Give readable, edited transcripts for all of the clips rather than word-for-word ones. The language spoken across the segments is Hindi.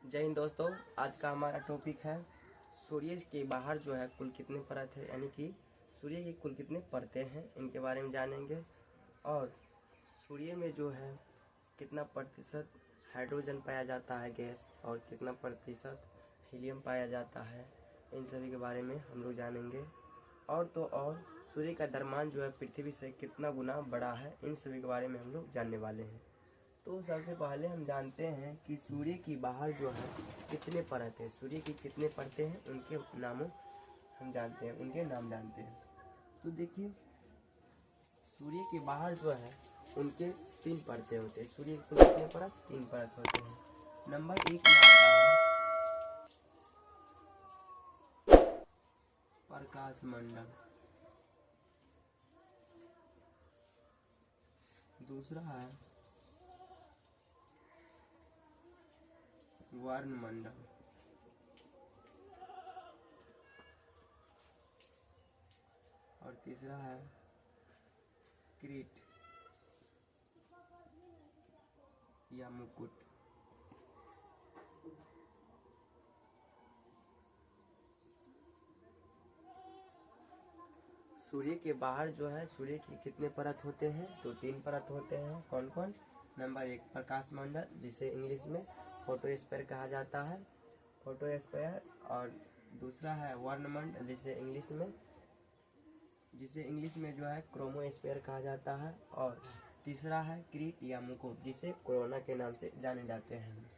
जय हिंद दोस्तों। आज का हमारा टॉपिक है सूर्य के बाहर जो है कुल कितने परत है, यानी कि सूर्य की कुल कितने परतें हैं, इनके बारे में जानेंगे। और सूर्य में जो है कितना प्रतिशत हाइड्रोजन पाया जाता है गैस, और कितना प्रतिशत हीलियम पाया जाता है, इन सभी के बारे में हम लोग जानेंगे। और सूर्य का द्रव्यमान जो है पृथ्वी से कितना गुना बड़ा है, इन सभी के बारे में हम लोग जानने वाले हैं। तो सबसे पहले हम जानते हैं कि सूर्य की बाहर जो है कितने परत है, सूर्य की कितने परतें हैं, उनके नामों हम जानते हैं, उनके नाम जानते हैं। तो देखिए, सूर्य के बाहर जो है उनके 3 परतें होते हैं। सूर्य के कितने परत? 3 परत होते हैं। नंबर 1 में आता है प्रकाश मंडल, दूसरा है वर्णमंडल, और तीसरा है किरीट या मुकुट। सूर्य के बाहर जो है सूर्य के कितने परत होते हैं? तो 3 परत होते हैं। कौन कौन? नंबर 1 प्रकाश मंडल, जिसे इंग्लिश में फोटोस्फीयर कहा जाता है, फोटोस्फीयर। और दूसरा है वर्णमंडल, जिसे इंग्लिश में जो है क्रोमोस्फीयर कहा जाता है। और तीसरा है किरीट या मुकुट, जिसे कोरोना के नाम से जाने जाते हैं।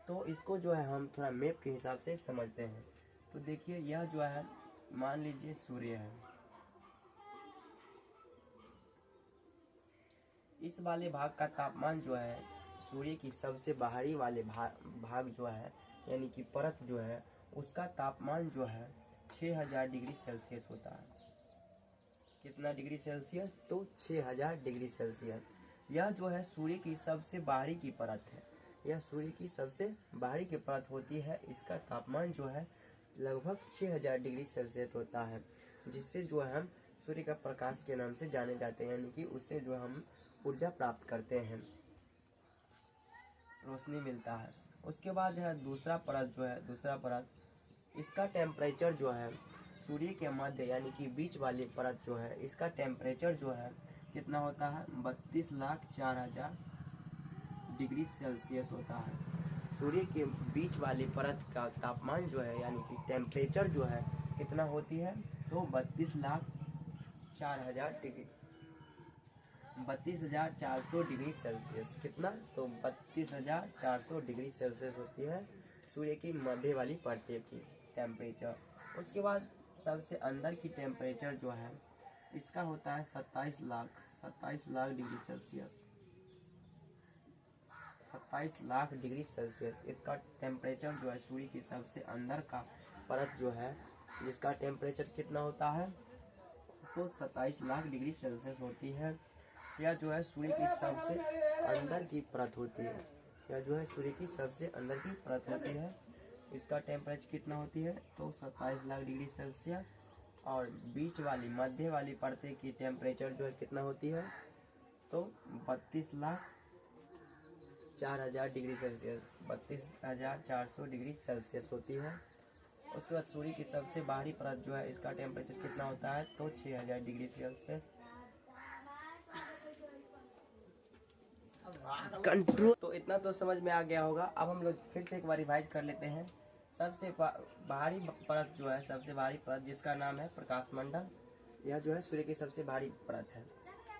तो इसको जो है हम थोड़ा मैप के हिसाब से समझते हैं। तो देखिए, यह जो है मान लीजिए सूर्य है। इस वाले भाग का तापमान जो है सूर्य की सबसे बाहरी वाले भाग जो है, यानी कि परत जो है, उसका तापमान जो है 6000 डिग्री सेल्सियस होता है। कितना डिग्री सेल्सियस? तो 6000 डिग्री सेल्सियस। यह जो है सूर्य की सबसे बाहरी की परत है, यह सूर्य की सबसे बाहरी की परत होती है। इसका तापमान जो है लगभग 6000 डिग्री सेल्सियस होता है, जिससे जो है हम सूर्य का प्रकाश के नाम से जाने जाते हैं, यानी कि उससे जो हम ऊर्जा प्राप्त करते हैं, रोशनी मिलता है। उसके बाद है दूसरा परत जो है, दूसरा परत, इसका टेम्परेचर जो है सूर्य के मध्य यानी कि बीच वाली परत जो है, इसका टेम्परेचर जो है कितना होता है? 32,04,000 डिग्री सेल्सियस होता है। सूर्य के बीच वाली परत का तापमान जो है, यानी कि टेम्परेचर जो है कितना होती है? तो 32,04,000 डिग्री, 32,400 डिग्री सेल्सियस। कितना? तो 32,400 डिग्री सेल्सियस होती है सूर्य की मध्य वाली परत की टेम्परेचर। उसके बाद सबसे अंदर की टेम्परेचर जो है इसका होता है 27 lakh degree Celsius, 27 lakh degree Celsius. इसका टेम्परेचर जो है सूर्य की सबसे अंदर का परत जो है, जिसका टेम्परेचर कितना होता है? तो 27 लाख डिग्री सेल्सियस होती है। यह जो है सूर्य की सबसे अंदर की परत होती है, यह जो है सूर्य की सबसे अंदर की परत होती है। इसका टेम्परेचर कितना होती है? तो 27 लाख डिग्री सेल्सियस। और बीच वाली मध्य वाली परतें की टेम्परेचर जो है कितना होती है? तो 32,04,000 डिग्री सेल्सियस, 32,400 डिग्री सेल्सियस होती है। उसके बाद सूर्य की सबसे बाहरी परत जो है, इसका टेम्परेचर कितना होता है? तो 6000 डिग्री सेल्सियस। कंट्रोल। तो इतना तो समझ में आ गया होगा। अब हम लोग फिर से एक बार रिवाइज कर लेते हैं। सबसे बाहरी परत जो है, सबसे बाहरी परत, जिसका नाम है प्रकाश मंडल, यह जो है सूर्य की सबसे बाहरी परत है।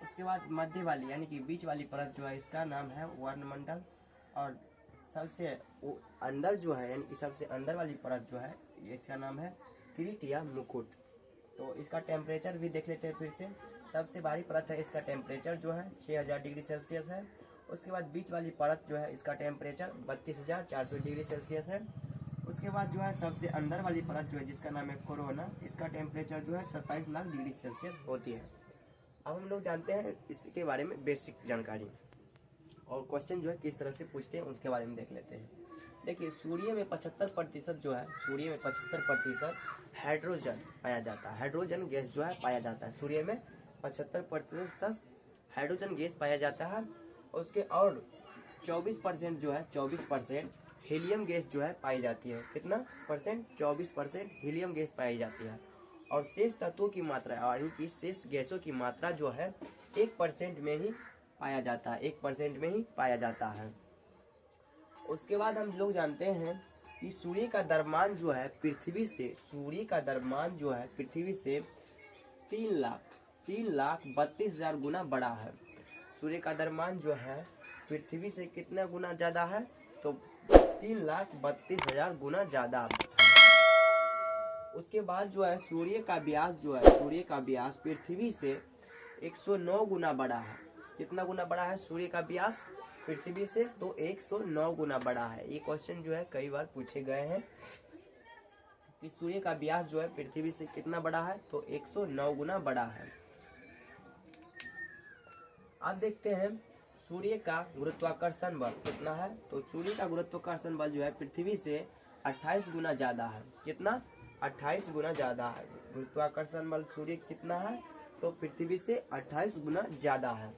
उसके बाद मध्य वाली यानी कि बीच वाली परत जो है, इसका नाम है वर्णमंडल। और सबसे अंदर जो है, यानी कि सबसे अंदर वाली परत जो है, इसका नाम है किरीट या मुकुट। तो इसका टेम्परेचर भी देख लेते हैं फिर से। सबसे बाहरी परत है, इसका टेम्परेचर जो है 6000 डिग्री सेल्सियस है। उसके बाद बीच वाली परत जो है, इसका टेम्परेचर 32,400 डिग्री सेल्सियस है। उसके बाद जो है सबसे अंदर वाली परत जो है, जिसका नाम है कोरोना, इसका टेम्परेचर जो है 27 लाख डिग्री सेल्सियस होती है। अब हम लोग जानते हैं इसके बारे में बेसिक जानकारी, और क्वेश्चन जो है किस तरह से पूछते हैं उसके बारे में देख लेते हैं। देखिए, सूर्य में 75% जो है, सूर्य में 75% हाइड्रोजन पाया जाता है, हाइड्रोजन गैस जो है पाया जाता है। सूर्य में 75% हाइड्रोजन गैस पाया जाता है। उसके और 24% जो है, 24% हीलियम गैस जो है पाई जाती है। कितना परसेंट? 24% हीलियम गैस पाई जाती है। और शेष तत्वों की मात्रा यानी कि शेष गैसों की मात्रा जो है 1% में ही पाया जाता है, 1% में ही पाया जाता है। उसके बाद हम लोग जानते हैं कि सूर्य का द्रव्यमान जो है पृथ्वी से, सूर्य का द्रव्यमान जो है पृथ्वी से 3,32,000 गुना बड़ा है। सूर्य का द्रव्यमान जो है पृथ्वी से कितना गुना ज्यादा है? तो 3,32,000 गुना ज्यादा है। उसके बाद जो है सूर्य का व्यास जो है, सूर्य का व्यास पृथ्वी से 109 गुना बड़ा है। कितना गुना बड़ा है सूर्य का व्यास पृथ्वी से? तो 109 गुना बड़ा है। ये क्वेश्चन जो है कई बार पूछे गए हैं कि सूर्य का व्यास जो है पृथ्वी से कितना बड़ा है? तो 109 गुना बड़ा है। अब देखते हैं सूर्य का गुरुत्वाकर्षण बल कितना है। तो सूर्य का गुरुत्वाकर्षण बल जो है पृथ्वी से 28 गुना ज्यादा है। कितना? 28 गुना ज्यादा है। गुरुत्वाकर्षण बल सूर्य कितना है? तो पृथ्वी से 28 गुना ज्यादा है।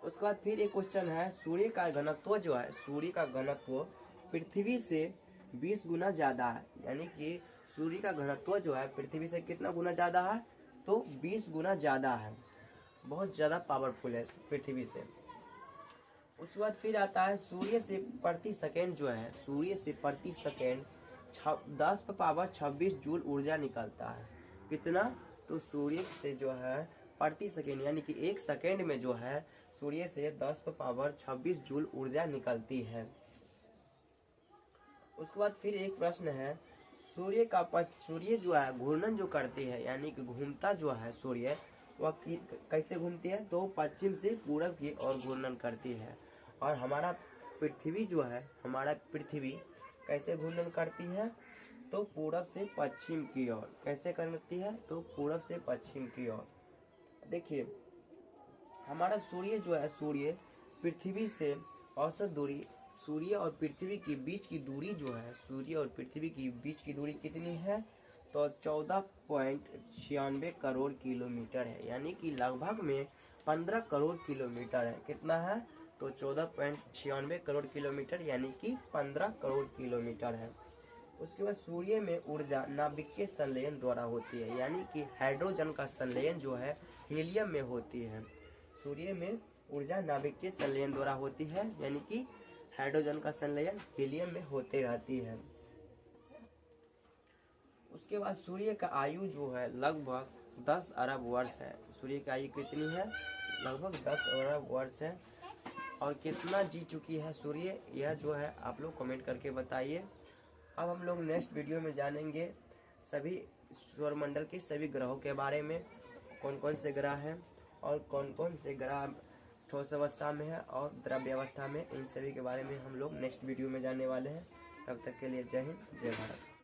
उसके बाद फिर एक क्वेश्चन है, सूर्य का घनत्व जो है, सूर्य का घनत्व पृथ्वी से 20 गुना ज्यादा है। यानी कि सूर्य का घनत्व जो है पृथ्वी से कितना गुना ज्यादा है? तो 20 गुना ज्यादा है। बहुत ज्यादा पावरफुल है पृथ्वी से। उसके बाद फिर आता है सूर्य से प्रति सेकेंड जो है, सूर्य से प्रति सेकेंड 10⁻26 जूल ऊर्जा निकलता है। कितना? तो सूर्य से जो है प्रति सेकेंड यानी कि 1 सेकेंड में जो है सूर्य से 10⁻26 जूल ऊर्जा निकलती है। उसके बाद फिर एक प्रश्न है, सूर्य जो है घूर्णन जो करती है यानी कि घूमता जो है सूर्य, वह कैसे घूमती है? तो पश्चिम से पूरब की ओर घूर्णन करती है। और हमारा पृथ्वी जो है, हमारा पृथ्वी कैसे घूर्णन करती है? तो पूरब से पश्चिम की ओर। कैसे करती है? तो पूरब से पश्चिम की ओर। देखिए हमारा सूर्य जो है, सूर्य पृथ्वी से औसत दूरी, सूर्य और पृथ्वी के बीच की दूरी जो है, सूर्य और पृथ्वी की बीच की दूरी कितनी है? तो 14.96 करोड़ किलोमीटर है। यानी कि लगभग में 15 करोड़ किलोमीटर है। कितना है? तो 14.96 करोड़ किलोमीटर यानी कि 15 करोड़ किलोमीटर है। उसके बाद सूर्य में ऊर्जा नाभिकीय संलयन द्वारा होती है। यानी कि हाइड्रोजन का संलयन जो है हीलियम में होती है। सूर्य में ऊर्जा नाभिकीय संलयन द्वारा होती है, यानी कि हाइड्रोजन का संलयन हीलियम में होते रहती है। उसके बाद सूर्य का आयु जो है लगभग 10 अरब वर्ष है। सूर्य की आयु कितनी है? लगभग 10 अरब वर्ष है। और कितना जी चुकी है सूर्य, यह जो है आप लोग कमेंट करके बताइए। अब हम लोग नेक्स्ट वीडियो में जानेंगे सभी सौरमंडल के सभी ग्रहों के बारे में, कौन कौन से ग्रह हैं और कौन कौन से ग्रह ठोस अवस्था में है और द्रव्य अवस्था में। इन सभी के बारे में हम लोग नेक्स्ट वीडियो में जानने वाले हैं। तब तक के लिए जय हिंद, जय भारत।